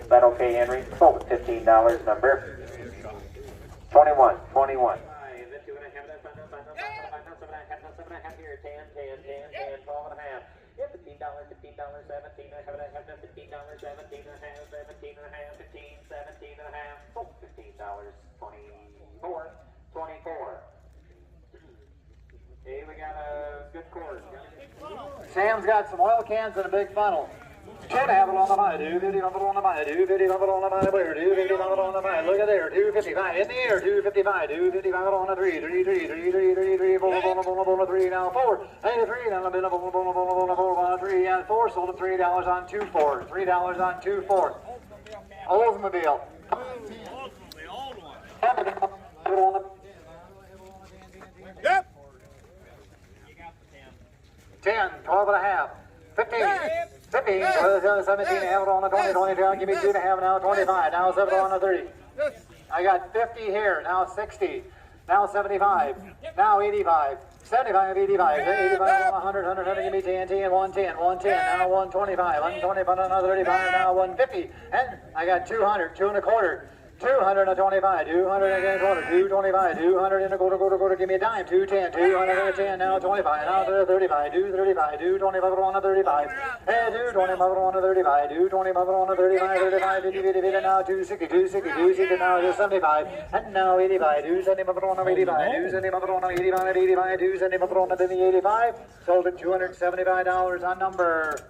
Is that okay, Henry? Oh, $15 number. 21, 21. Hey, we got a good cord. Sam's got some oil cans and a big funnel. Should have it on the mind, do 50 on the mind, do 50 on the mind, where do 50 on the mind, look at there, 255 in the air, 255, 255 on the 3, 3, 3, 3, 3, 3, 3, 4, 3, now 4, 83, now a bit of 4, 3, and 4, sold at $3 on 2, 4, $3 on 2, 4. Oldsmobile. The old one. Yep. 10, 12 and a half, 15, 15, 17, have it on the 20, 22, give me 2 and a half, now 25, now 7 on the 30. I got 50 here, now 60, now 75, now 85, 75, 85, 85, 100, 100, give me 10, 10, 110, 110, now 125, 125, another 35, now 150, and I got 200, 2 and a quarter. 225, 200 and a quarter, 225, 200 and a quarter, give me a dime, 210, 210, now 25, now 35, 235, 225 on a 35, and 225 on a 35, 225 on a 35, 35, 50, 50, 50, now 260, 260, 260, now 75, and now 85, 275 on a 85, 275 on a 85, 85, 275 on a 85, sold at $275 on number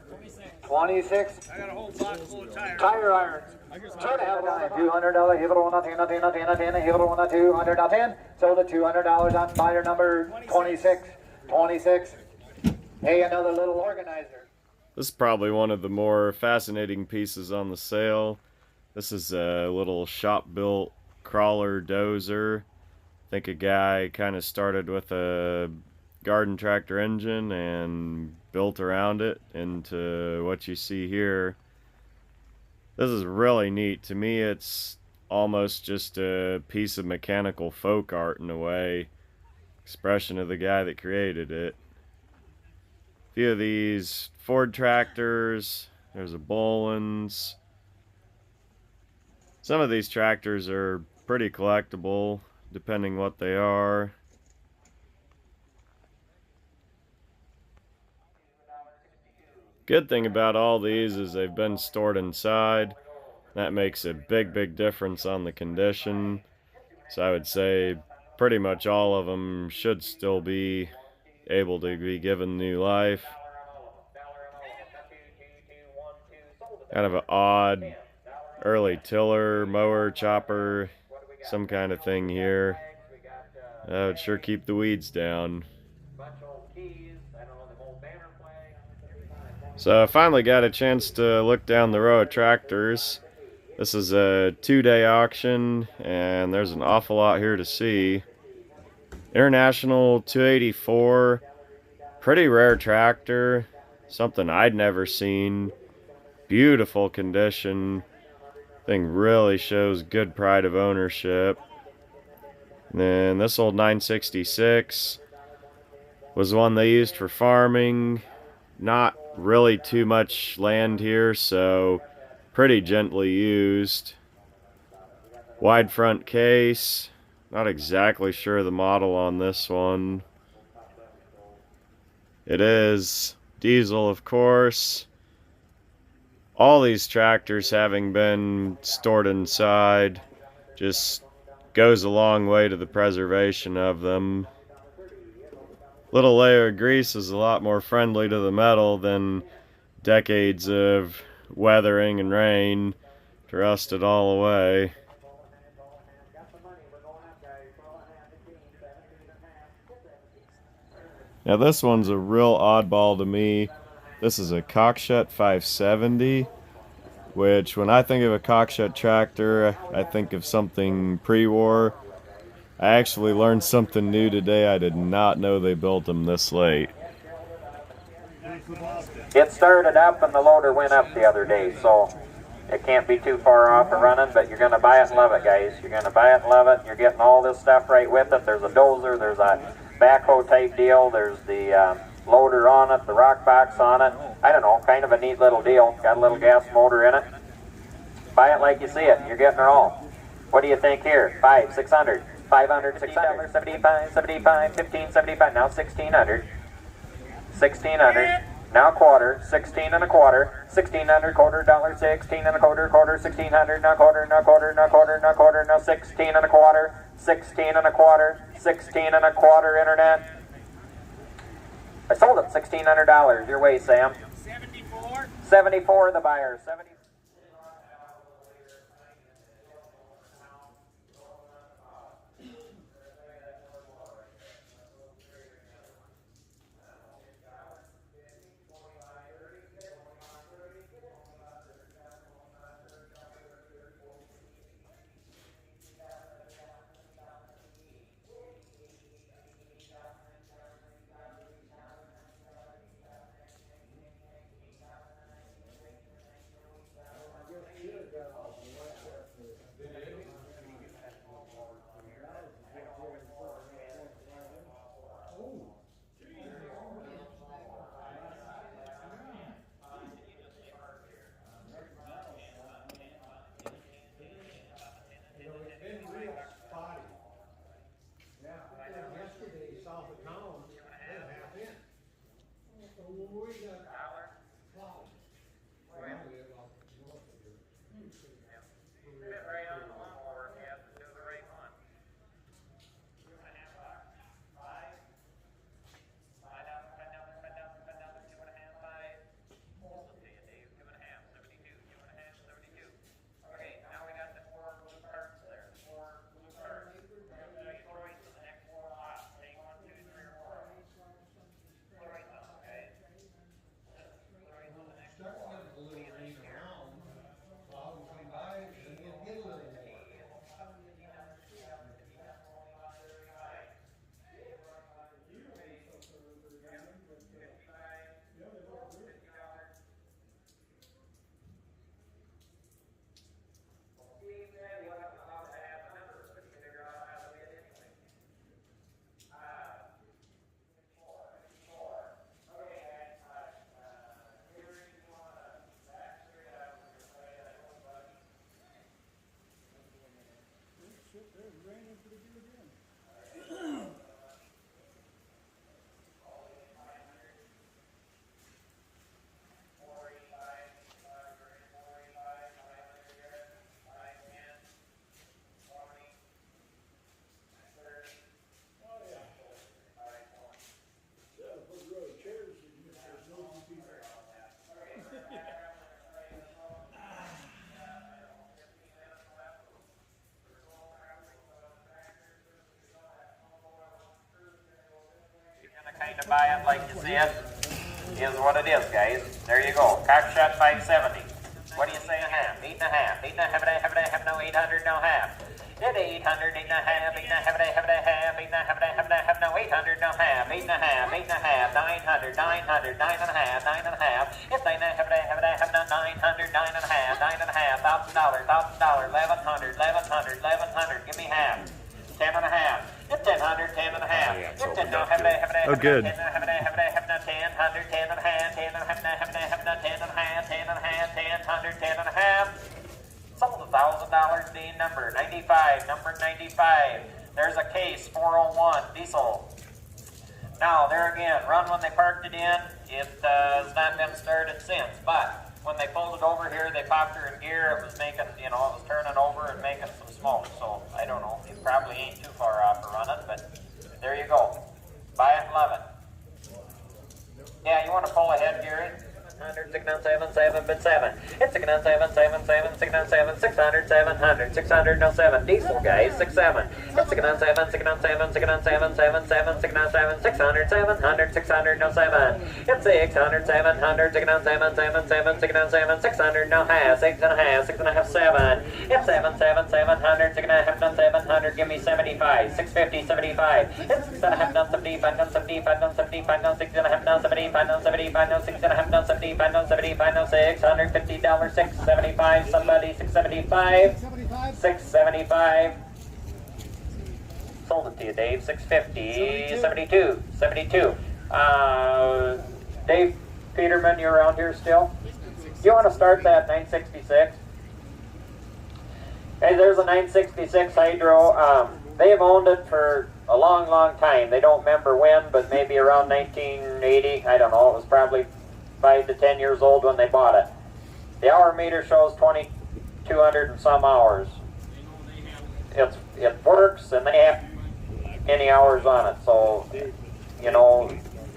26. I got a whole box full of tires. Tire irons. $200, give it on a 10, a 10, a 10, a 10, give it on a 200, a 10. Sold at $200 on buyer number 26. 26. Hey, another little organizer. This is probably one of the more fascinating pieces on the sale. This is a little shop-built crawler dozer. I think a guy kind of started with a garden tractor engine and built around it into what you see here. This is really neat. To me, it's almost just a piece of mechanical folk art in a way. Expression of the guy that created it. A few of these Ford tractors. There's a Boland's. Some of these tractors are pretty collectible, depending what they are. Good thing about all these is they've been stored inside. That makes a big difference on the condition. So I would say pretty much all of them should still be able to be given new life. Kind of an odd early tiller, mower, chopper, some kind of thing here. That would sure keep the weeds down. So I finally got a chance to look down the row of tractors. This is a 2-day auction, and there's an awful lot here to see. International 284, pretty rare tractor, something I'd never seen. Beautiful condition. Thing really shows good pride of ownership. And then this old 966 was one they used for farming. Not really too much land here, so pretty gently used. Wide front case. Not exactly sure the model on this one. It is diesel, of course. All these tractors having been stored inside just goes a long way to the preservation of them. Little layer of grease is a lot more friendly to the metal than decades of weathering and rain to rust it all away. Now this one's a real oddball to me. This is a Cockshut 570, which when I think of a Cockshut tractor, I think of something pre-war. I actually learned something new today. I did not know they built them this late. It started up and the loader went up the other day, so it can't be too far off of running, but you're going to buy it and love it, guys. You're going to buy it and love it. You're getting all this stuff right with it. There's a dozer, there's a backhoe type deal, there's the loader on it, the rock box on it. I don't know, kind of a neat little deal. Got a little gas motor in it. Buy it like you see it. You're getting her all. What do you think here? 500, 600, 500, 600, 75, 75, 15, 75, now 1600. 1600. Now quarter, 16 and a quarter, 1600, quarter, dollar, 16 and a quarter, 1600, now quarter, now quarter, now quarter, now quarter, now 16 and a quarter, 16 and a quarter, 16 and a quarter, internet. I sold it $1,600. Your way, Sam. 74. 74 the buyer. 70. Yesterday, South Dakota, they're half in. So we got problems. Right on the lawnmower if you have to do the right one. Okay, now we got the 4 blue cards there. 4 blue cards. Three choices, the next 4 lots. Take 1, 2, 3, or 4. Choice them, okay? Choice them the next 4. Starting to get a little rain around. Clouds come by, and it'll get a little more. Kind of buy it like you see it is what it is, guys. There you go. Cockshut 570. What What do you say a half? 8 and a half. 8 and a half, no 800, no half. Did 800, 8 and a half, 8 and a half, 8 and a half, 8 and a half, no 800, no half. 8 and a half, 8 and a half, 900, 900, 9 and a half, 9 and a half. It's 9 and a half, no 900, 9 and a half, 9 and a half, $1,000, $1,000, 1,100, 1,100, 1,100. Give me half. 10 and a half. It's 1000, 10 and a half. It's 10 and a half. Oh, good. 10 and a half, 10, 100, 10 and a half, 10 and a half, 10 and a half, 10 and a half, 10 and a half, 10, 100, 10 and a half. Sold $1,000 D number 95, number 95. There's a case 401 diesel. Now there again, run when they parked it in. It has not been started since, but when they pulled it over here, they popped her in gear. It was making, it was turning over and making some smoke. So I don't know. It probably ain't too far off of running, but there you go. Buy it and love it. Yeah, you want to pull ahead, Gary? 100, 697, 7, but 7. It's 697, 7, 7, 697, 600, 700, 600, no 7. Diesel, guys, 67. It's 697, 697, 697, 7, 7, 697, 600, 700, 600, no 7. It's 600, 700, 697, 7, 7, 697, 600, no half, 6 and a half, 6 and a half, 7. It's 7, 7, 700, 6 and a half, no 700, give me 75, 650, 75. It's 6 and a half, no 75, no 75, no 75, no 6 and a half, no 75, no 75, no 6 and a half, no 75. no 75, no $650, 675, somebody 675, 675. Sold it to you, Dave. 650, 72, 72. Dave Peterman, you around here still? You want to start that 966? Hey, there's a 966 Hydro. They've owned it for a long, long time. They don't remember when, but maybe around 1980. I don't know. It was probably 5 to 10 years old when they bought it. The hour meter shows 2,200 and some hours. It works, and they have any hours on it. So,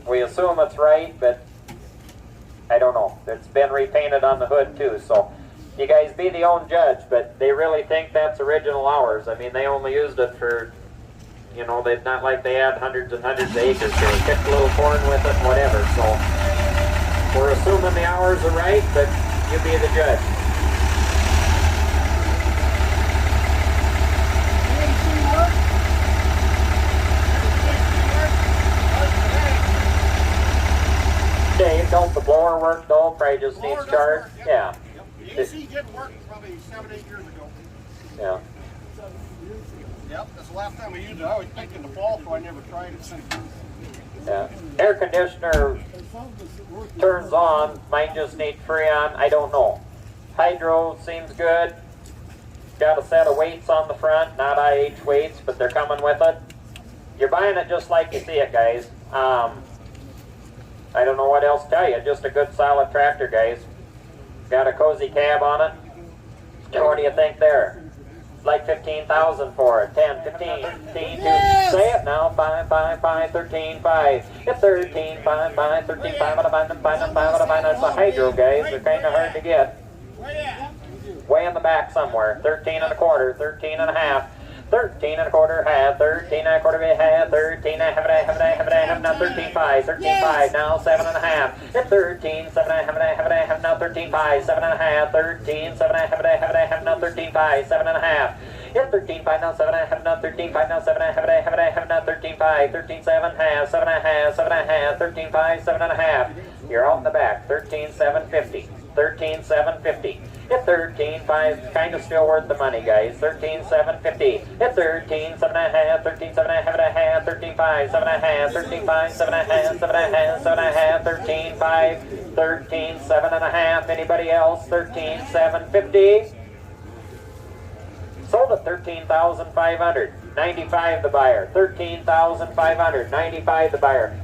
we assume it's right, but I don't know. It's been repainted on the hood too. So, you guys be the own judge. But they really think that's original hours. I mean, they only used it for, they're not like they had hundreds and hundreds of acres. They picked a little corn with it, whatever. So. We're assuming the hours are right, but you be the judge. Dave, don't the blower work though? Probably just needs charged. Yeah. The AC didn't work probably 7, 8 years ago. Yeah. Yep, that's the last time we used it. I was thinking the fall, so I never tried it since. Yeah. Air conditioner turns on, might just need Freon, I don't know. Hydro seems good. Got a set of weights on the front, not IH weights, but they're coming with it. You're buying it just like you see it, guys. I don't know what else to tell you. Just a good solid tractor, guys. Got a cozy cab on it. What do you think there? Like 15,000 for it. 10, 15, 15, yes. Say it now. 5, 5, 5, 13, 5. It's 13, 5, 5, 13, 5. That's a Hydro, guys. They're kind of hard to get. Way in the back somewhere. 13 and a quarter, 13 and a half. 13 and a quarter half, 13 and a quarter half, 13 and a half, now 13, 5, 13, 5, now 7 and a half. It's 13, 7 and a half, now 13, 5, 7 and a half, 13, 7 and a half, now 13, 5, 7 and a half. It's 13, 5, now 7 and a half, now 13, 5, now 7 and a half, now 13, 5, 13, 7 and a half, 7 and a half, 7 and a half, 13, 5, 7 and a half. You're out in the back, 13, 750, 13, 750. It's 13, 5, kind of still worth the money, guys. 13, 750. It's 13, 7 and a half, 13, 7 and a half, 13, 5, 7 and a half, 13, 5, 7 and a half, 7 and a half, 7 and a half, 13, 5, 13, 7 and a half. Anybody else? 13, 750. Sold at 13,500. 95 the buyer. 13,500. 95 the buyer.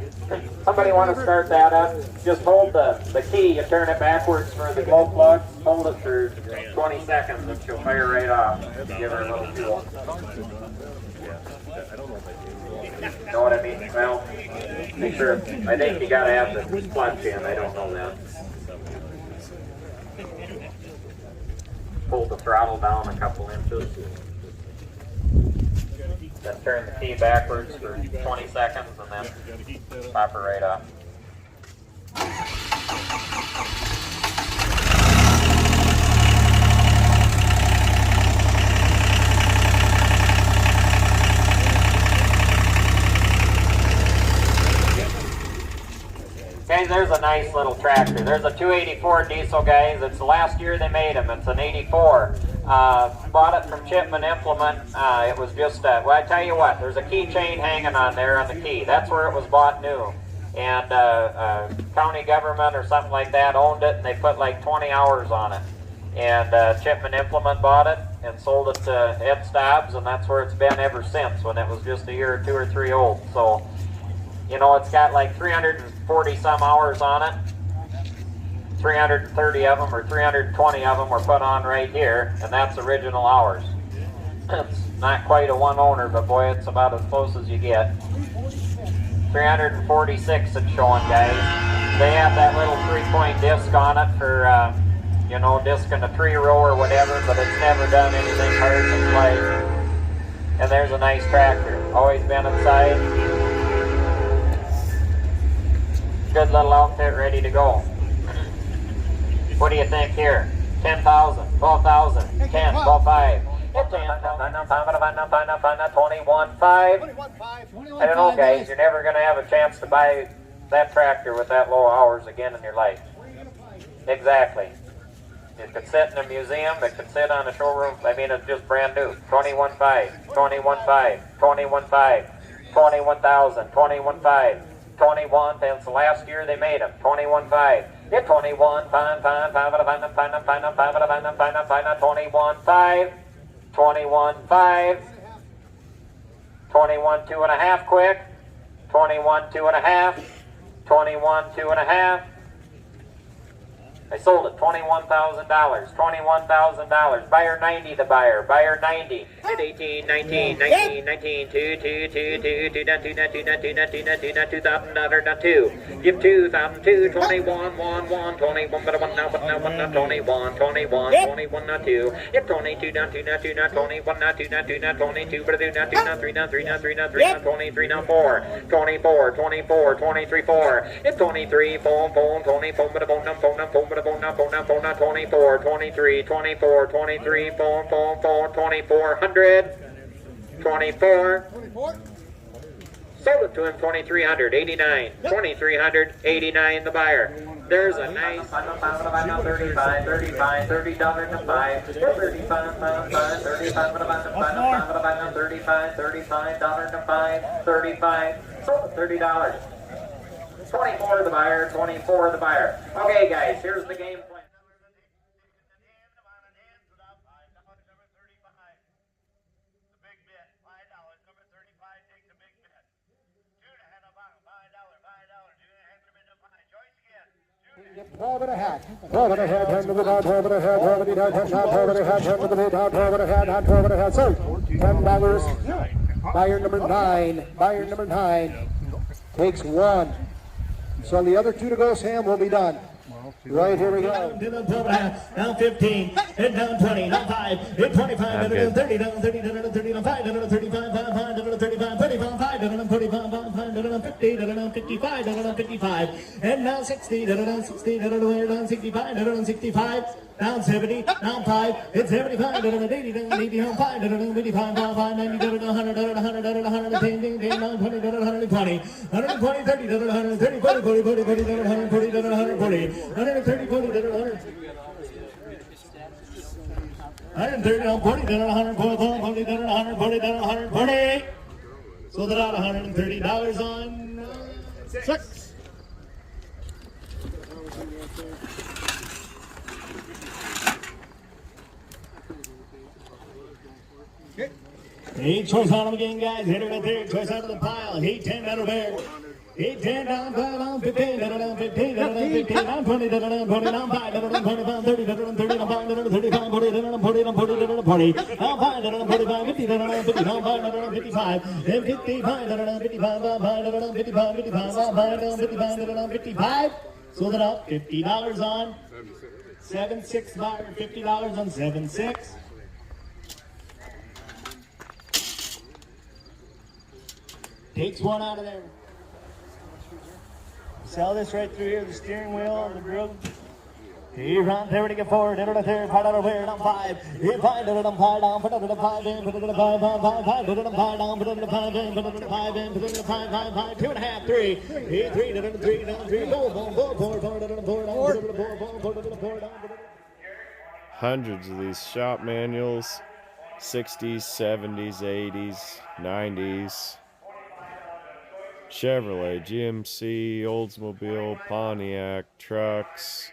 Somebody want to start that up? Just hold the key. You turn it backwards for the glow plug. Hold it for 20 seconds and she'll fire right off. Give her a little fuel. Know what I mean? Well, make sure. I think you gotta have the plug in. I don't know that. Hold the throttle down a couple inches. Then turn the key backwards for 20 seconds and then pop her right off. Guys, there's a nice little tractor. There's a 284 diesel, guys. It's the last year they made them. It's an 84. Bought it from Chipman Implement. It was just, well, I tell you what, there's a keychain hanging on there on the key. That's where it was bought new. And county government or something like that owned it, and they put like 20 hours on it. And Chipman Implement bought it and sold it to Ed Stobbs, and that's where it's been ever since, when it was just a year or 2 or 3 old. So, you know, it's got like 340 some hours on it. 330 of them or 320 of them were put on right here, and that's original hours. It's not quite a one owner, but boy, it's about as close as you get. 346 it's showing, guys. They have that little 3-point disc on it for, you know, disc in a 3-row or whatever, but it's never done anything hard to play. And there's a nice tractor. Always been inside. Good little outfit ready to go. What do you think here? 10,000, 12,000, 10, 12, 5. 21.5. I don't know, guys. You're never going to have a chance to buy that tractor with that low hours again in your life. Exactly. It could sit in a museum. It could sit on a showroom. I mean, it's just brand new. 21.5, 21.5, 21.5, 21,000, 21.5, 21. That's the last year they made them. 21.5. Yeah, 21, 21.5, 21.5, 21 2.5 quick, 21 2.5, 21 2.5. I sold it, $21,000, $21,000. Buyer 90, the buyer. Buyer 90. 18, 19, 19, 19, 2, 2, 2, 2, 2, 2, 2, 2, 2, 2, 2, $2,000, 2. Give 2,002, 21, 1, 1, 21, but 1, now, 21, 21, 21, 2. If 22, down 2, now 2, now 21, now 2, now 2, now 22, but 2, now 2, now 3, now 3, now 3, now 3, now 23, now 4, 24, 24, 23, 4. If 23, 4, 4, 24, but 4, now 4, now 4, but 4, now 4, now 4, now 24, 23, 24, 23, 4, 4, 4, 2400, 24. Sold it to him, 2,389, 2,389 the buyer. There's a nice 35, 35, 35, $30 to 5, 35, 35, 35, $35 to 5, 35, sold it $30. 24 the buyer, 24 the buyer. Okay, guys, here's the game plan. $12 and a half. 12 and a half, hand to the down, 12 and a half, 12 and a half, 12 and a half, hand to the down, 12 and a half, 12 and a half, sold. $10. Buyer number 9. Buyer number 9 takes 1. So the other 2 to go, Sam, will be done. Right, here we go. Down 15, hit down 20, down 5, hit 25, down 30, down 30, down 30, down 5, down 35, down 5, down 35, 35, 5, down 45, down 5, down 50, down 55, down 55, and now 60, down 60, down 65, down 65, down 70, down 5, hit 75, down 80, down 80, down 5, down 85, down 5, 90, down 100, down 100, down 110, down 20, down 120, 120, 30, down 130, 40, 40, 40, 40, down 140, down 140, 130, 40, down 100. 130 down 40, down 140, down 140, down 140. So they're out $130 on 6. Eight choice on them again, guys. Hit it right there. Choice out of the pile. 8-10 down there. 8-10 down 5 down 15 down 15 down 15 down 20 down 20 down 5 down 20 down 30 down 30 down 5 down 35 40 down 40 down 40 down 40 down 5 down 45 50 down 50 down 5 down 55 then 55 down 55 down 5 down 55 55 down 5 down 55 down 55. So that up $50 on 7-6 buyer, $50 on 7-6. Takes one out of there. Sell this right through here, the steering wheel, the grill. He runs there to get forward, into the third, part of the weird on 5. He find it on 5 down, put it on 5 in, put it on 5, 5, 5, 5, put it on 5 down, put it on 5 in, put it on 5 in, put it on 5, 5, 5, 2.5, 3. He 3, it on 3, down 3, 4, 4, 4, 4, 4, it on 4 down, put it on 4, 4, put it on 4 down. Hundreds of these shop manuals, 60s, 70s, 80s, 90s. Chevrolet, GMC, Oldsmobile, Pontiac, trucks.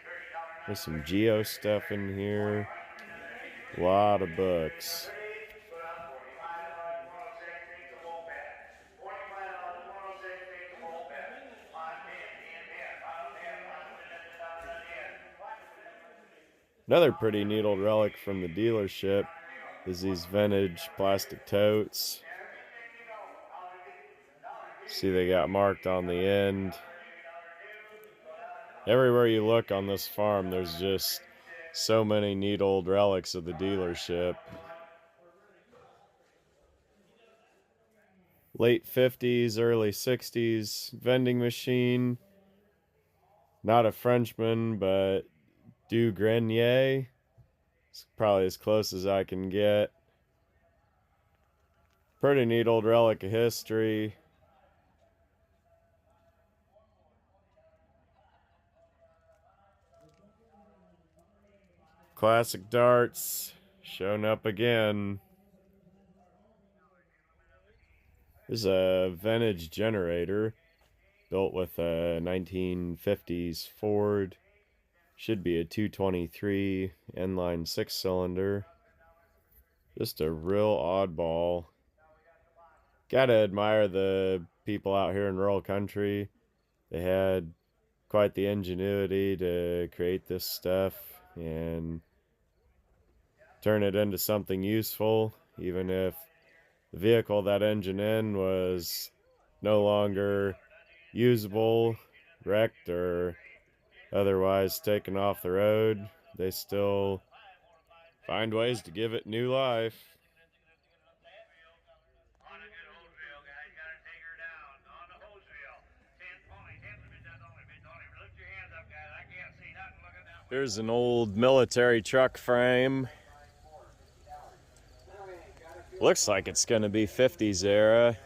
There's some Geo stuff in here. A lot of books. Another pretty neat old relic from the dealership is these vintage plastic totes. See, they got marked on the end. Everywhere you look on this farm, there's just so many neat old relics of the dealership. Late 50s, early 60s vending machine. Not a Frenchman, but Du Grenier. It's probably as close as I can get. Pretty neat old relic of history. Classic darts showing up again. This is a vintage generator built with a 1950s Ford. Should be a 223 inline 6-cylinder. Just a real oddball. Gotta admire the people out here in rural country. They had quite the ingenuity to create this stuff and turn it into something useful, even if the vehicle that engine in was no longer usable, wrecked, or otherwise taken off the road. They still find ways to give it new life. Here's an old military truck frame. Looks like it's going to be 50s era.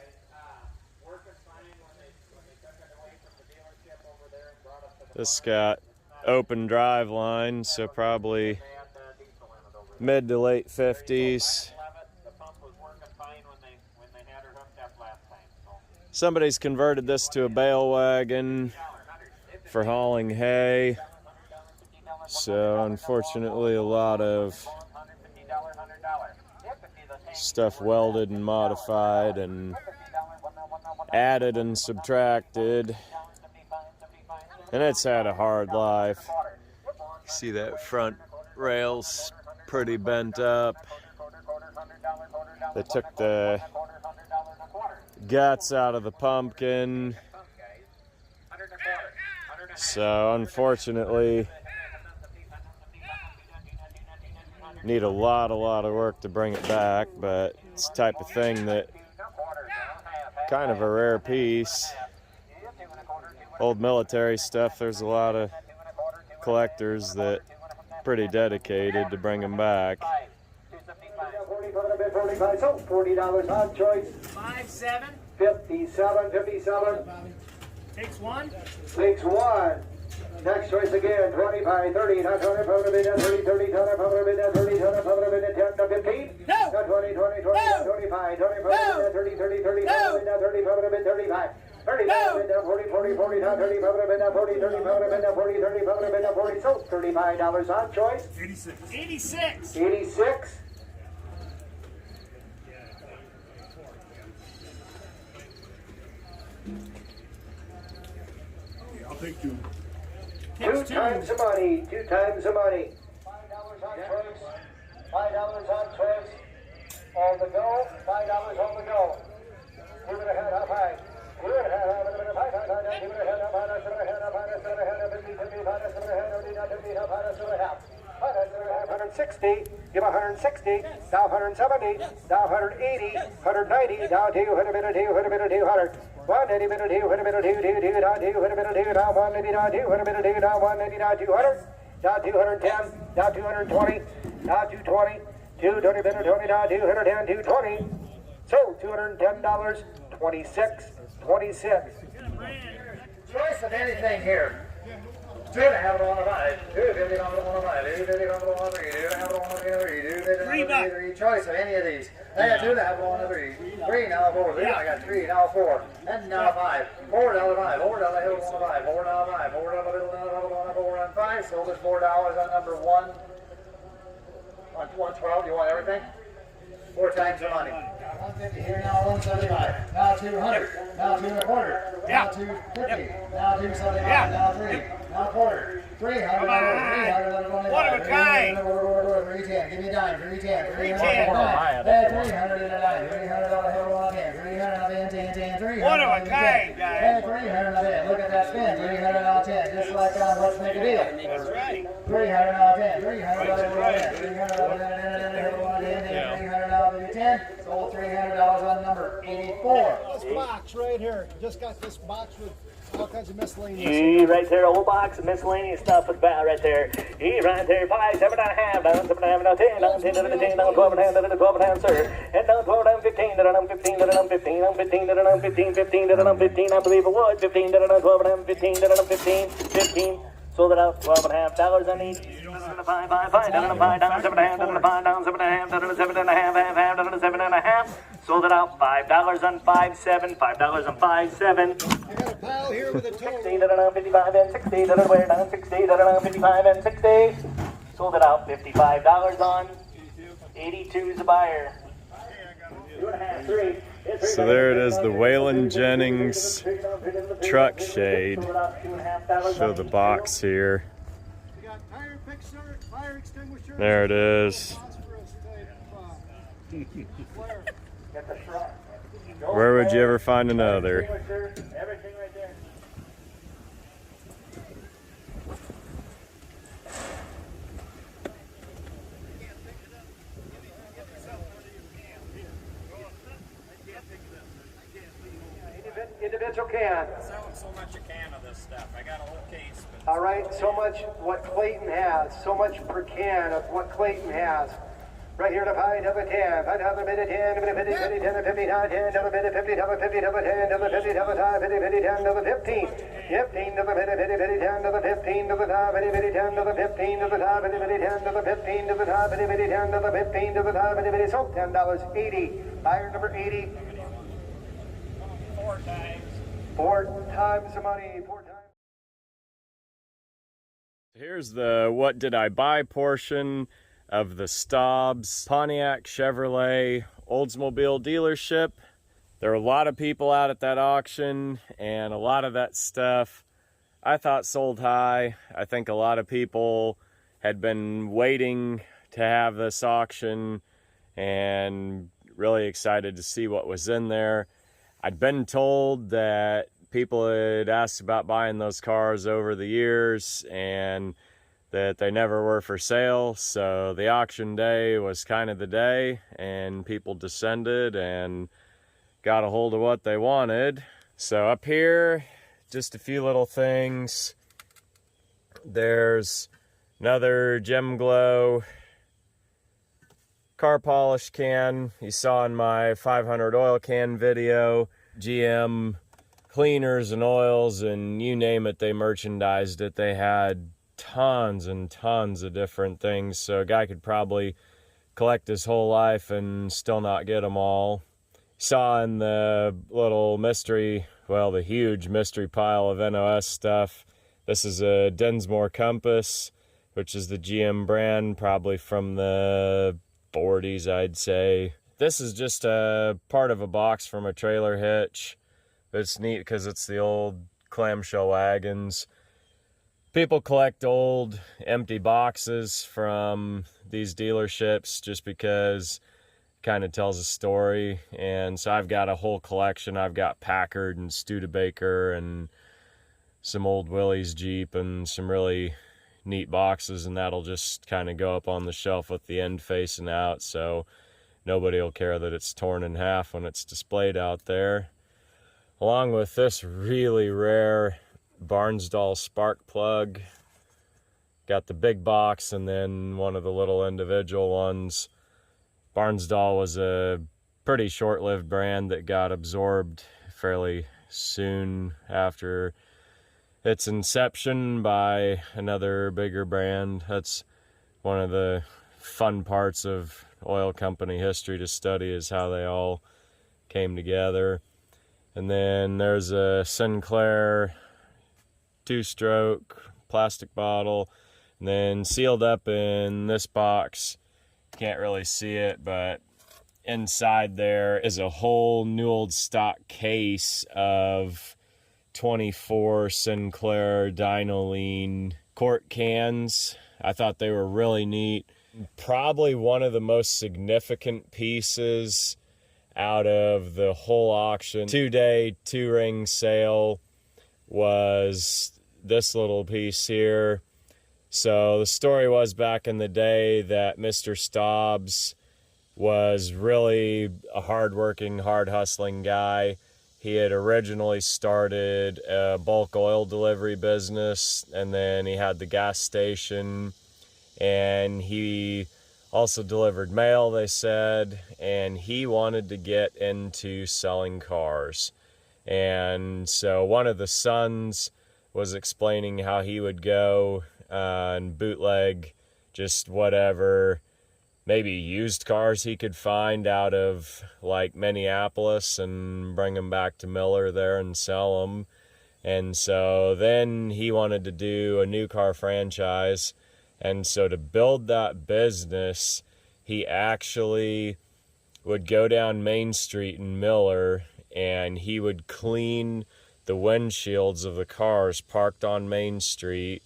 This got open drive lines, so probably mid to late 50s. Somebody's converted this to a bale wagon for hauling hay. So unfortunately a lot of stuff welded and modified and added and subtracted, and it's had a hard life. See that front rail's pretty bent up. They took the guts out of the pumpkin, so unfortunately need a lot of work to bring it back, but it's the type of thing that kind of a rare piece. Old military stuff, there's a lot of collectors that pretty dedicated to bring them back. So $40 on choice. 5-7. 57. Takes one. Takes one. Next choice again, 25, 30, not 20, probably bid at 30, 30, 20, probably bid at 30, 20, probably bid at 10, 15. No. Not 20, 20, 20, No. 25, 20, probably bid at 30, 30, 30, No. probably bid at 30, probably bid 35. 30, No. probably bid at 40, 40, 40, not 30, probably bid at 40, 30, probably bid at 40, 30, probably bid at 40. So $35 on choice. 86. 86. I'll take two. Takes two. Two times the money. $5 on choice. $5 on choice. On the go. $5 on the go. Give it a hand up high. Give it a hand up high. Give it a hand up high. Give it a hand up high. Give it a hand up high. Give it a hand up 50, 55. Give it a hand up 50, 55. Give it a half. 160. Give 160. Now 170. Now 180. 190. Now 200. 100. 180 minute 200 minute 2 down 200 minute 2 down 180 down 200 minute 2 down 180 down 200. now 210, now 220, now 220, 220, 20, now 210, 220. So $210, 26, 26. Choice of anything here. Two to have it on the right. $2.50 on the right. $2.50 on the three. $2 to have it on the three. $2.50 on the three. Choice of any of these. I got $2 to have it on the three. Three now four. I got $3 now $4. And now $5. $4 $5. $4 have it on the $5. $4 $5. $4 on the $4 and $5. So there's $4 on number 1. On 112. You want everything? 4 times the money. 150 here now, 175. Now 200. Now 2 1/4. Now 250. Now 279. Now 3. Now quarter. 300. 300. What of a kind. 310. Give me a dime. 310. 300. 300 and a dime. 300 on the hill on 10. 300 on 10. 10. 300. What of a kind, guys. 300 on 10. Look at that spin. 300 on 10. Just like on Let's Make a Deal. That's right. 300 on 10. 300 on 10. 300 on 10. 300 on 10. Sold $300 on number 84. This box right here. Just got this box with all kinds of miscellaneous. E right there, old box of miscellaneous stuff with that right there. E right there, 5, 7 and a half, down 7 and a half, down 10, down 10, down 10, down 12 and a half, down 12 and a half, sir. And down 12, down 15, down 15, down 15, down 15, down 15, 15, down 15, I believe it was 15, down 12 and a half, 15, down 15, 15. Sold it out, $12.50 on each. Down to 5, 5, 5, down to 5, down 7 and a half, down to 5, down 7 and a half, down to 7 and a half, half, down to 7 and a half. Sold it out, $5 on 5, 7, $5 on 5, 7. I got a pile here with a total. 60, down 55 and 60, down way down 60, down 55 and 60. Sold it out, $55 on 82 is a buyer. 2.5, 3. So there it is, the Waylon Jennings truck shade. Show the box here. We got tire fixer, fire extinguisher. There it is. Where would you ever find another? Everything right there. Individual can. Selling so much a can of this stuff. I got a whole case. But All right, so much what Clayton has. So much per can of what Clayton has. Right here to 5 to the 10. 5 to the bid of 10, 50, 50, 10, 50, 10 to the bid of 50, to the 50, to the 10, to the 50, to the 5, 50, 50, 10 to the 15. 15 to the bid of 50, 50, 10 to the 15, to the 5, 50, 50, 10 to the 15, to the 5, 50, 50, 10 to the 15, to the 5, 50, 50, 10 to the 15, to the 5, 50, 50, sold $10, 80. Buyer number 80. 4 times. 4 times the money, 4 times. Here's the what did I buy portion of the Staub's Pontiac Chevrolet Oldsmobile dealership. There were a lot of people out at that auction, and a lot of that stuff I thought sold high. I think a lot of people had been waiting to have this auction and really excited to see what was in there. I'd been told that people had asked about buying those cars over the years and that they never were for sale, so the auction day was kind of the day, and people descended and got a hold of what they wanted. So up here, just a few little things. There's another Gem Glow car polish can you saw in my 500 oil can video. GM cleaners and oils and you name it, they merchandised it. They had tons and tons of different things, so a guy could probably collect his whole life and still not get them all. Saw in the little mystery, well, the huge mystery pile of NOS stuff, this is a Densmore compass, which is the GM brand, probably from the 40s, I'd say. This is just a part of a box from a trailer hitch. It's neat because it's the old clamshell wagons. People collect old empty boxes from these dealerships just because it kind of tells a story. And so I've got a whole collection. I've got Packard and Studebaker and some old Willys Jeep and some really neat boxes, and that'll just kind of go up on the shelf with the end facing out, so nobody will care that it's torn in half when it's displayed out there. Along with this really rare Barnsdall spark plug. got the big box and then one of the little individual ones. Barnsdall was a pretty short-lived brand that got absorbed fairly soon after its inception by another bigger brand. That's one of the fun parts of oil company history to study, is how they all came together. And then there's a Sinclair 2-stroke plastic bottle, and then sealed up in this box, can't really see it, but inside there is a whole new old stock case of 24 Sinclair Dinoline quart cans. I thought they were really neat. Probably one of the most significant pieces out of the whole auction, 2-day, 2-ring sale, was this little piece here. So the story was, back in the day, that Mr. Stobbs was really a hard-working, hard-hustling guy. He had originally started a bulk oil delivery business, and then he had the gas station, and he also delivered mail, they said, and he wanted to get into selling cars. And so one of the sons was explaining how he would go and bootleg just whatever, maybe used cars he could find out of like Minneapolis, and bring them back to Miller there and sell them. And so then he wanted to do a new car franchise. And so to build that business, he actually would go down Main Street in Miller, and he would clean the windshields of the cars parked on Main Street,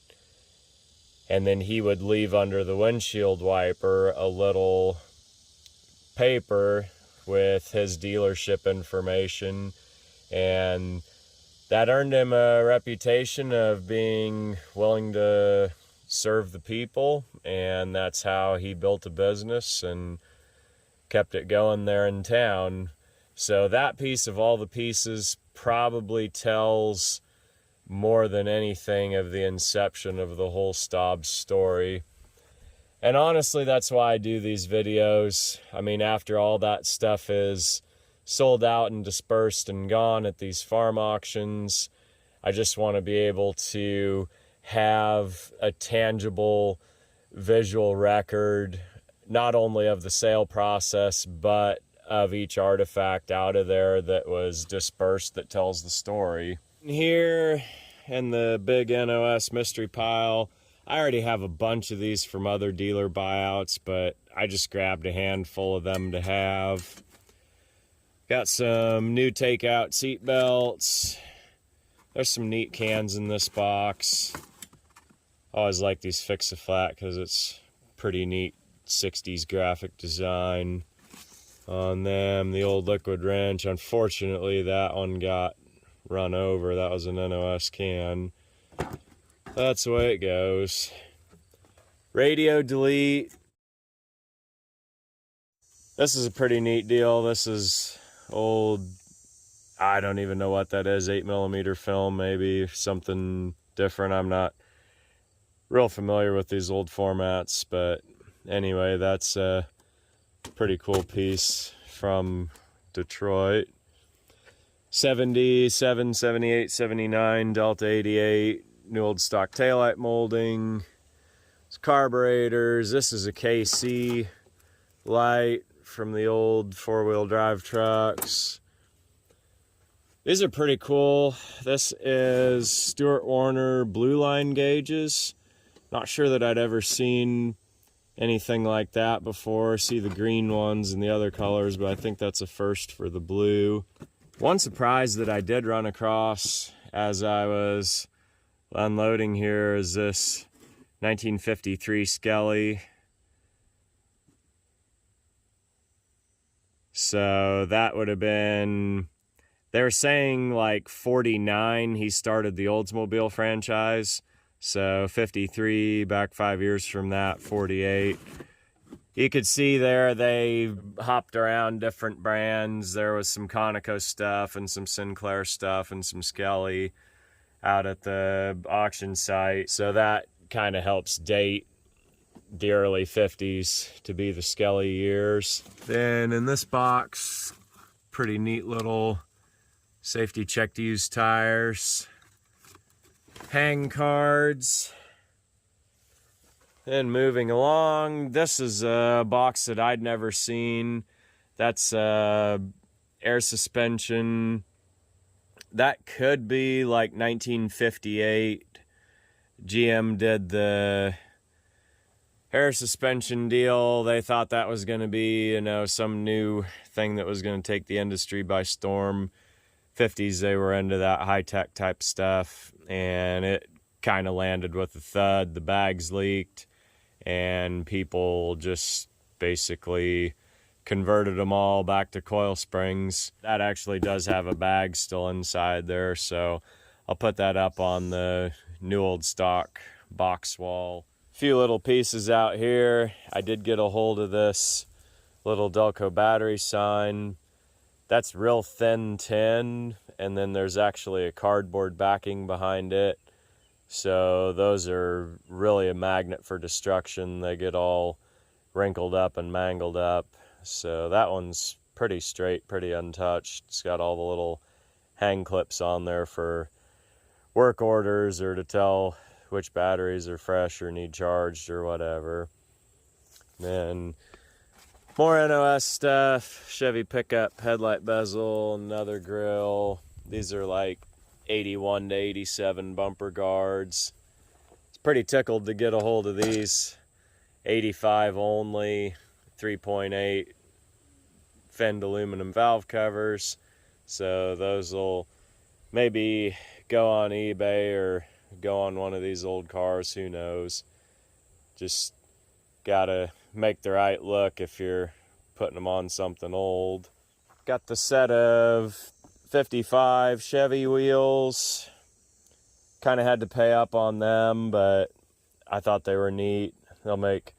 and then he would leave under the windshield wiper a little paper with his dealership information, and that earned him a reputation of being willing to serve the people, and that's how he built a business and kept it going there in town. So that piece of all the pieces probably tells more than anything of the inception of the whole Stobbs story. And honestly, that's why I do these videos. I mean, after all that stuff is sold out and dispersed and gone at these farm auctions, I just want to be able to have a tangible visual record, not only of the sale process, but of each artifact out of there that was dispersed that tells the story. Here in the big NOS mystery pile, I already have a bunch of these from other dealer buyouts, but I just grabbed a handful of them to have. Got some new takeout seat belts. There's some neat cans in this box. I always like these Fix-A-Flat because it's pretty neat 60s graphic design on them. The old liquid wrench, unfortunately that one got run over. That was an NOS can. That's the way it goes. Radio delete. This is a pretty neat deal. This is old, I don't even know what that is, 8mm film, maybe something different. I'm not real familiar with these old formats, but anyway, that's a pretty cool piece from Detroit. 77, 78, 79 Delta 88 new old stock taillight molding. It's carburetors. This is a KC light from the old 4-wheel drive trucks. These are pretty cool. This is Stuart Warner blue line gauges. Not sure that I'd ever seen anything like that before. See the green ones and the other colors, but I think that's a first for the blue. One surprise that I did run across as I was unloading here is this 1953 Skelly. So that would have been, they were saying like 49 he started the Oldsmobile franchise. So 53, back 5 years from that, 48. You could see there they hopped around different brands. There was some Conoco stuff and some Sinclair stuff and some Skelly out at the auction site. So that kind of helps date the early 50s to be the Skelly years. Then in this box, pretty neat little safety check to use tires, hang cards. Then moving along, this is a box that I'd never seen. That's air suspension. That could be like 1958. GM did the air suspension deal. They thought that was going to be, you know, some new thing that was going to take the industry by storm. 50s, they were into that high-tech type stuff, and it kind of landed with a thud. The bags leaked, and people just basically converted them all back to coil springs. That actually does have a bag still inside there, so I'll put that up on the new old stock box wall. Few little pieces out here. I did get a hold of this little Delco battery sign. That's real thin tin, and then there's actually a cardboard backing behind it. So those are really a magnet for destruction. They get all wrinkled up and mangled up. So that one's pretty straight, pretty untouched. It's got all the little hang clips on there for work orders or to tell which batteries are fresh or need charged or whatever. Then more NOS stuff, Chevy pickup, headlight bezel, another grill. These are like 81 to 87 bumper guards. It's pretty tickled to get a hold of these. 85 only, 3.8 Fend aluminum valve covers. So those will maybe go on eBay or go on one of these old cars, who knows. Just gotta make the right look if you're putting them on something old. Got the set of 55 Chevy wheels. Kind of had to pay up on them, but I thought they were neat. They'll make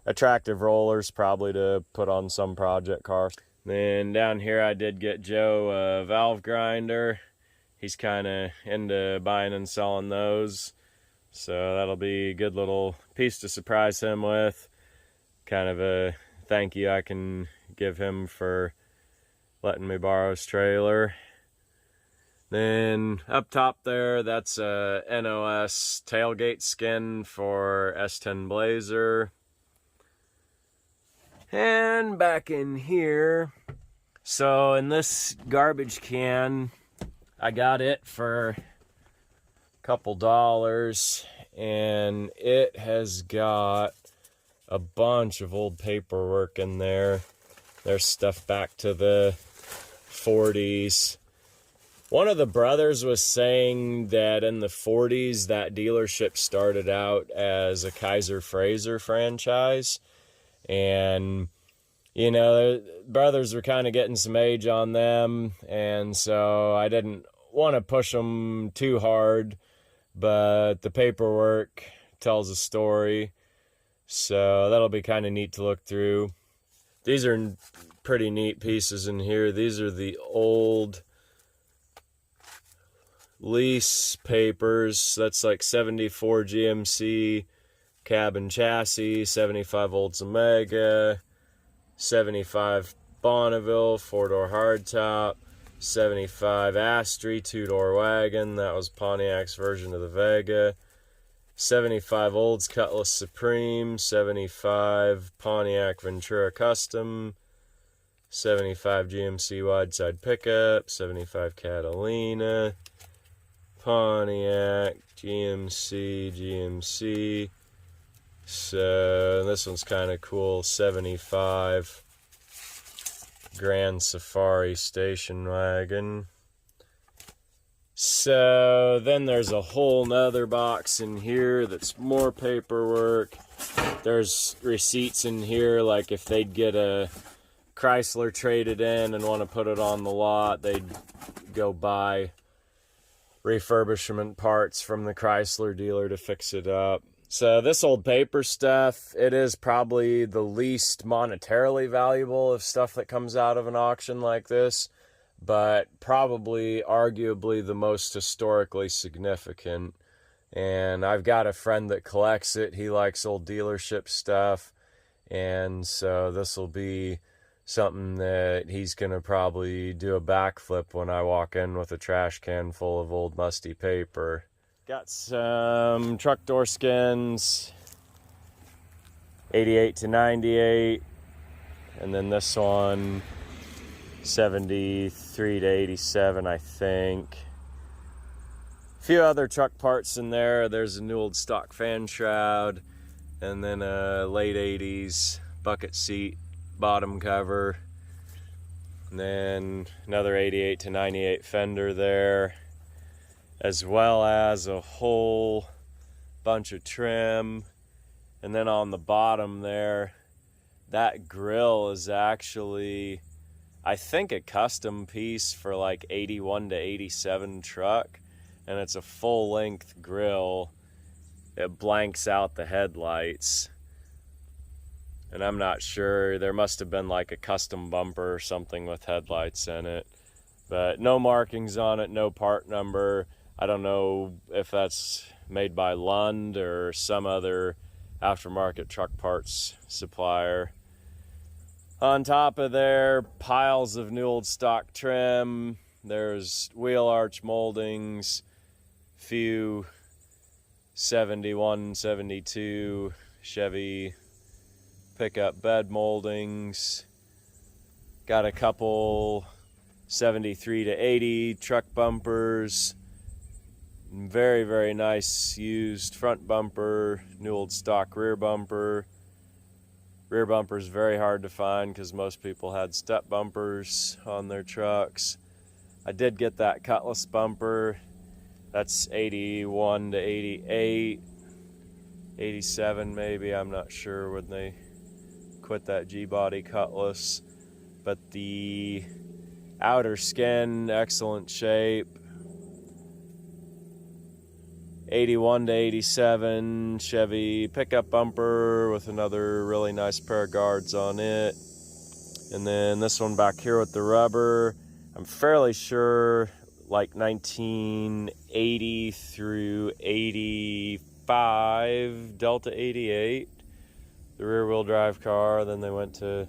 attractive rollers probably to put on some project cars. Then down here I did get Joe a valve grinder. He's kind of into buying and selling those, so that'll be a good little piece to surprise him with. Kind of a thank you I can give him for letting me borrow his trailer. Then up top there, that's a NOS tailgate skin for S10 Blazer. And back in here, so in this garbage can, I got it for a couple dollars, and it has got a bunch of old paperwork in there. There's stuff back to the 40s. One of the brothers was saying that in the 40s, that dealership started out as a Kaiser Frazer franchise. And, you know, the brothers were kind of getting some age on them, and so I didn't want to push them too hard, but the paperwork tells a story, so that'll be kind of neat to look through. These are pretty neat pieces in here. These are the old lease papers. That's like 74 GMC cab and chassis, 75 Oldsmobile, 75 Bonneville, 4-door hardtop, 75 Astri, 2-door wagon. That was Pontiac's version of the Vega. 75 Olds Cutlass Supreme, 75 Pontiac Ventura Custom, 75 GMC Wideside Pickup, 75 Catalina, Pontiac, GMC. So this one's kind of cool, 75 Grand Safari station wagon. So then there's a whole nother box in here that's more paperwork. There's receipts in here, like if they'd get a Chrysler traded in and want to put it on the lot, they'd go buy refurbishment parts from the Chrysler dealer to fix it up. So this old paper stuff, it is probably the least monetarily valuable of stuff that comes out of an auction like this, but probably arguably the most historically significant. And I've got a friend that collects it. He likes old dealership stuff. And so this will be something that he's going to probably do a backflip when I walk in with a trash can full of old musty paper. Got some truck door skins, 88 to 98. And then this one, 73 to 87, I think. A few other truck parts in there. There's a new old stock fan shroud, and then a late 80s bucket seat bottom cover, and then another 88 to 98 fender there, as well as a whole bunch of trim. And then on the bottom there, that grill is actually, I think, a custom piece for like 81 to 87 truck. And it's a full-length grill. It blanks out the headlights. And I'm not sure, there must have been like a custom bumper or something with headlights in it. But no markings on it, no part number. I don't know if that's made by Lund or some other aftermarket truck parts supplier. On top of there, piles of new old stock trim. There's wheel arch moldings, few 71, 72 Chevy pickup bed moldings. Got a couple 73 to 80 truck bumpers. Very, very nice used front bumper, new old stock rear bumper. Rear bumper is very hard to find because most people had step bumpers on their trucks. I did get that Cutlass bumper. That's 81 to 88, 87 maybe, I'm not sure when they quit that G-body Cutlass. But the outer skin, excellent shape. 81 to 87 Chevy pickup bumper with another really nice pair of guards on it. And then this one back here with the rubber, I'm fairly sure like 1980 through 85 Delta 88, the rear wheel drive car. Then they went to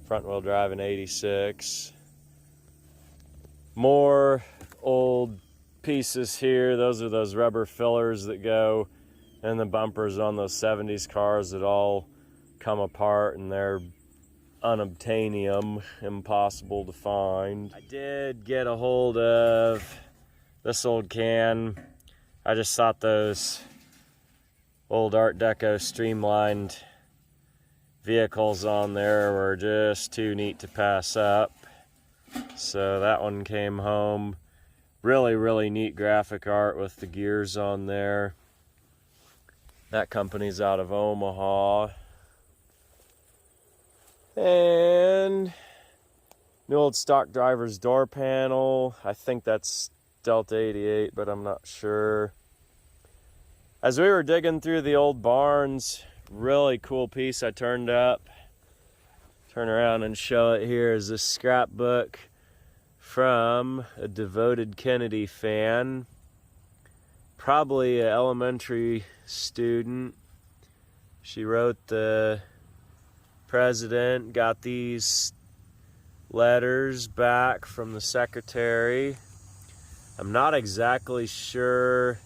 front wheel drive in 86. More old pieces here. Those are those rubber fillers that go in the bumpers on those 70s cars that all come apart, and they're unobtainium, impossible to find. I did get a hold of this old can. I just thought those old Art Deco streamlined vehicles on there were just too neat to pass up. So that one came home. Really, really neat graphic art with the gears on there. That company's out of Omaha. And new old stock driver's door panel. I think that's Delta 88, but I'm not sure. As we were digging through the old barns, really cool piece I turned up. Turn around and show it here is this scrapbook from a devoted Kennedy fan. Probably an elementary student. She wrote the president, got these letters back from the secretary. I'm not exactly sure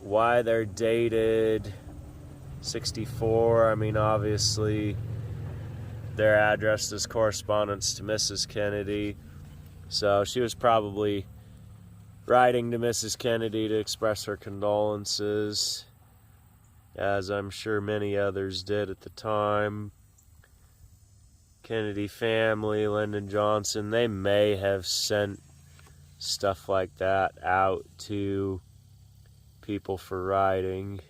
why they're dated 64. I mean, obviously they're addressed as correspondence to Mrs. Kennedy, so she was probably writing to Mrs. Kennedy to express her condolences, as I'm sure many others did at the time. Kennedy family, Lyndon Johnson, they may have sent stuff like that out to people for writing.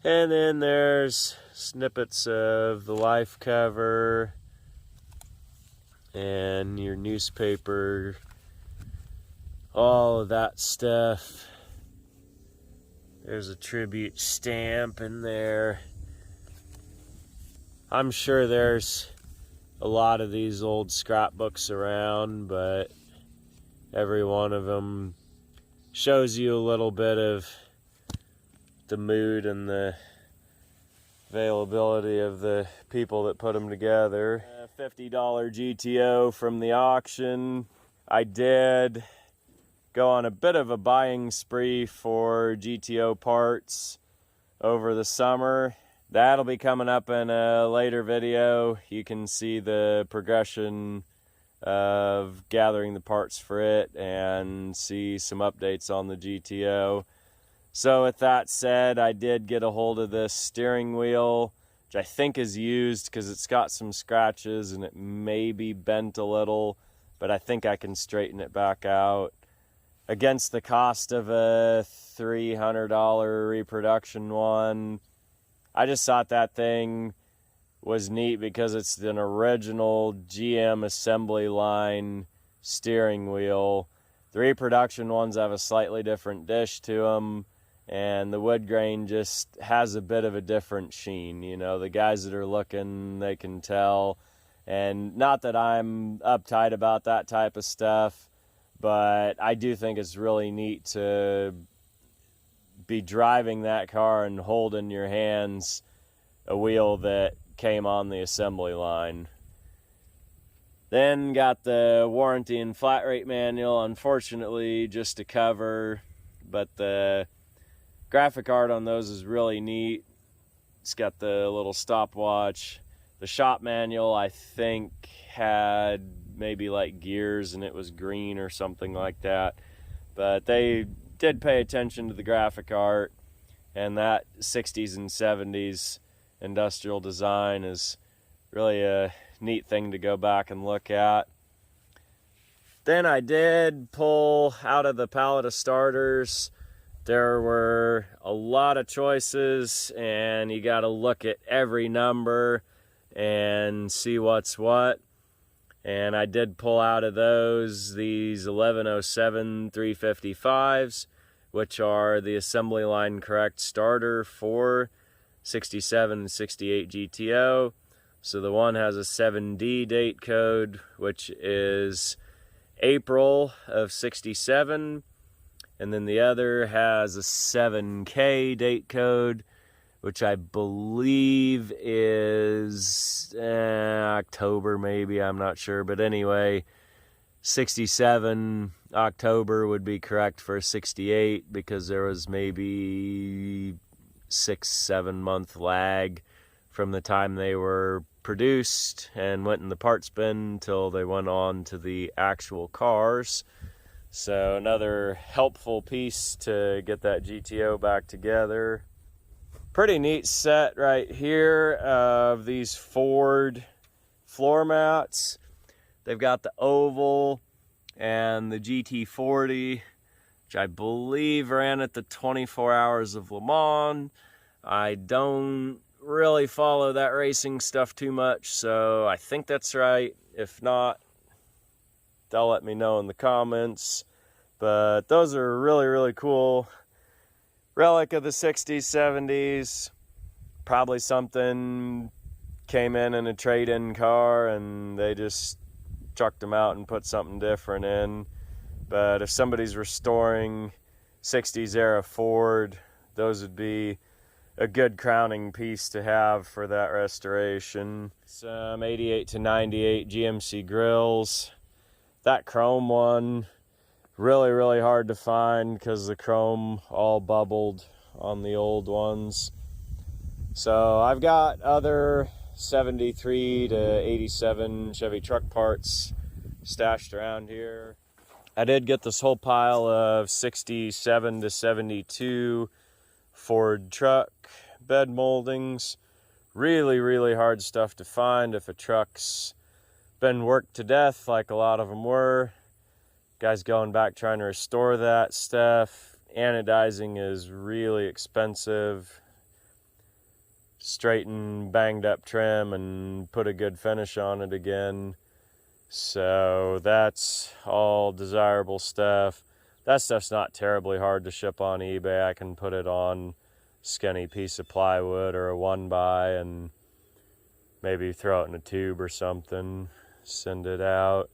And then there's snippets of the life cover and your newspaper, all of that stuff. There's a tribute stamp in there. I'm sure there's a lot of these old scrapbooks around, but every one of them shows you a little bit of the mood and the availability of the people that put them together. $50 GTO from the auction. I did go on a bit of a buying spree for GTO parts over the summer. That'll be coming up in a later video. You can see the progression of gathering the parts for it and see some updates on the GTO. So with that said, I did get a hold of this steering wheel, which I think is used because it's got some scratches and it may be bent a little, but I think I can straighten it back out. Against the cost of a $300 reproduction one, I just thought that thing was neat because it's an original GM assembly line steering wheel. The reproduction ones have a slightly different dish to them, and the wood grain just has a bit of a different sheen. You know, the guys that are looking, they can tell. And not that I'm uptight about that type of stuff, but I do think it's really neat to be driving that car and hold in your hands a wheel that came on the assembly line. Then got the warranty and flat rate manual, unfortunately just to cover, but the graphic art on those is really neat. It's got the little stopwatch. The shop manual, I think, had maybe like gears and it was green or something like that, but they did pay attention to the graphic art, and that 60s and 70s industrial design is really a neat thing to go back and look at. Then I did pull out of the pallet of starters. There were a lot of choices, and you got to look at every number and see what's what. And I did pull out of those these 1107 355s, which are the assembly line correct starter for 67 and 68 GTO. So the one has a 7D date code, which is April of 67, and then the other has a 7K date code, which I believe is October maybe, I'm not sure, but anyway, 67 October would be correct for 68 because there was maybe 6-7 month lag from the time they were produced and went in the parts bin until they went on to the actual cars. So another helpful piece to get that GTO back together. Pretty neat set right here of these Ford floor mats. They've got the oval and the GT40, which I believe ran at the 24 Hours of Le Mans. I don't really follow that racing stuff too much, so I think that's right. If not, they'll let me know in the comments. But those are really, really cool. Relic of the 60s, 70s. Probably something came in a trade-in car and they just chucked them out and put something different in. But if somebody's restoring 60s era Ford, those would be a good crowning piece to have for that restoration. Some 88 to 98 GMC grills. That chrome one, really, really hard to find because the chrome all bubbled on the old ones. So I've got other 73 to 87 Chevy truck parts stashed around here. I did get this whole pile of 67 to 72 Ford truck bed moldings. Really, really hard stuff to find if a truck's been worked to death like a lot of them were. Guys going back trying to restore that stuff. Anodizing is really expensive. Straighten banged up trim and put a good finish on it again. So that's all desirable stuff. That stuff's not terribly hard to ship on eBay. I can put it on a skinny piece of plywood or a 1x and maybe throw it in a tube or something, send it out.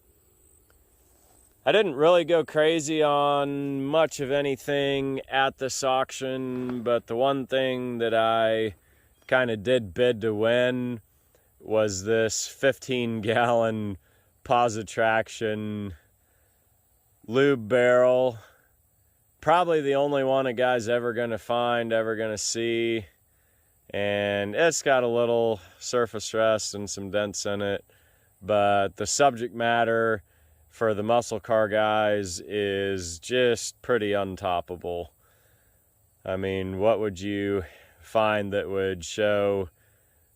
I didn't really go crazy on much of anything at this auction, but the one thing that I kind of did bid to win was this 15-gallon Positraction lube barrel. Probably the only one a guy's ever gonna find, ever gonna see. And it's got a little surface rust and some dents in it, but the subject matter for the muscle car guys is just pretty untoppable. I mean, what would you find that would show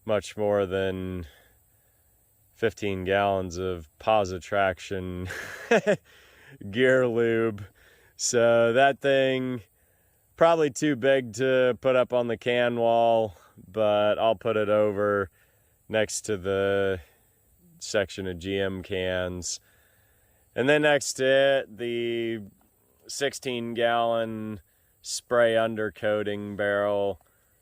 much more than 15 gallons of Positraction gear lube? So that thing, probably too big to put up on the can wall, but I'll put it over next to the section of GM cans. And then next to it, the 16-gallon spray undercoating barrel.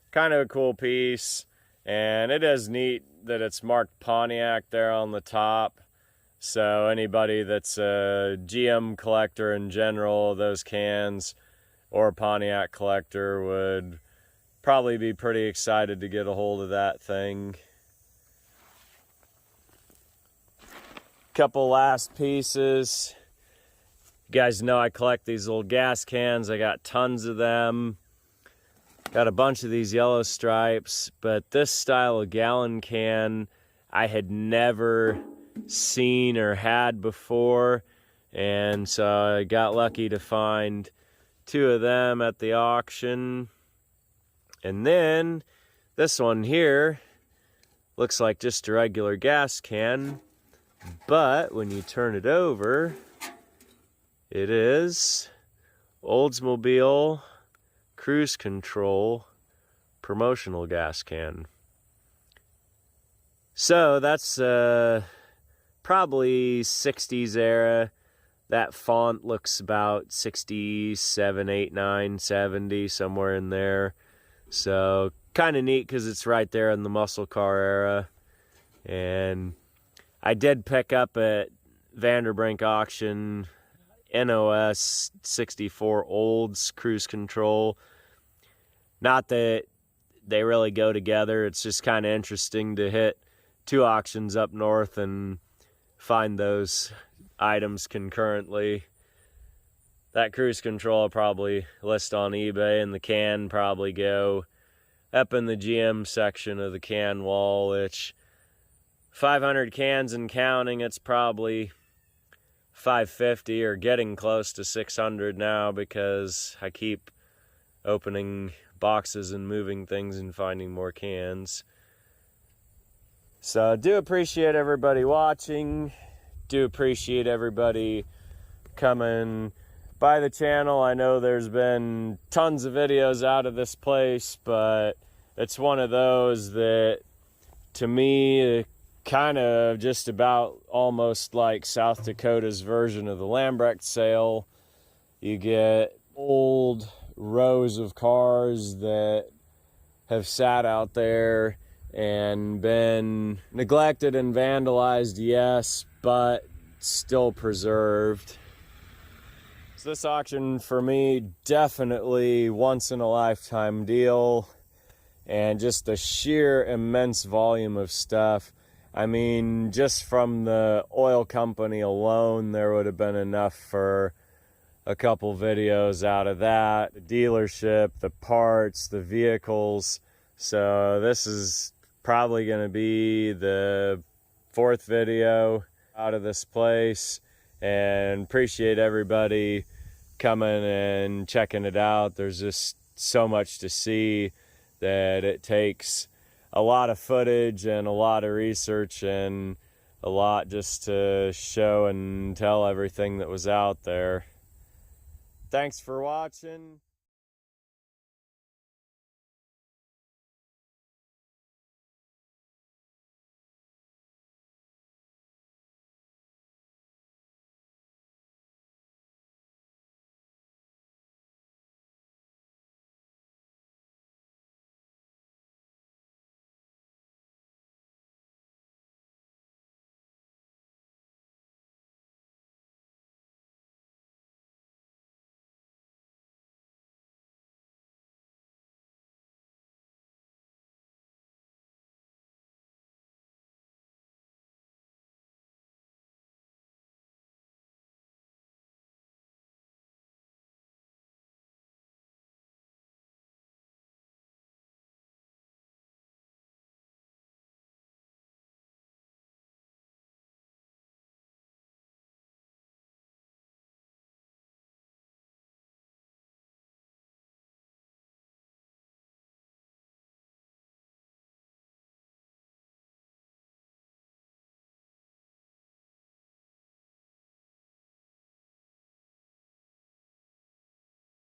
Kind of a cool piece, and it is neat that it's marked Pontiac there on the top. So anybody that's a GM collector in general, those cans, or a Pontiac collector would probably be pretty excited to get a hold of that thing. Couple last pieces. You guys know I collect these little gas cans. I got tons of them. Got a bunch of these yellow stripes, but this style of gallon can I had never seen or had before, and so I got lucky to find 2 of them at the auction. And then this one here looks like just a regular gas can, but when you turn it over, it is Oldsmobile Cruise Control promotional gas can. So that's probably 60s era. That font looks about 67, 8, 9, 70, somewhere in there. So kind of neat because it's right there in the muscle car era. And I did pick up at Vanderbrink auction NOS 64 Olds Cruise Control. Not that they really go together. It's just kind of interesting to hit 2 auctions up north and find those items concurrently. That Cruise Control I'll probably list on eBay, and the can probably go up in the GM section of the can wall, which 500 cans and counting, it's probably 550 or getting close to 600 now, because I keep opening boxes and moving things and finding more cans. So I do appreciate everybody watching. Do appreciate everybody coming by the channel. I know there's been tons of videos out of this place, but it's one of those that to me kind of just about almost like South Dakota's version of the Lambrecht sale. You get old rows of cars that have sat out there and been neglected and vandalized, yes, but still preserved. So this auction for me, definitely once in a lifetime deal, and just the sheer immense volume of stuff. I mean, just from the oil company alone, there would have been enough for a couple videos out of that. The dealership, the parts, the vehicles. So this is probably going to be the 4th video out of this place, and appreciate everybody coming and checking it out. There's just so much to see that it takes a lot of footage and a lot of research and a lot just to show and tell everything that was out there. Thanks for watching.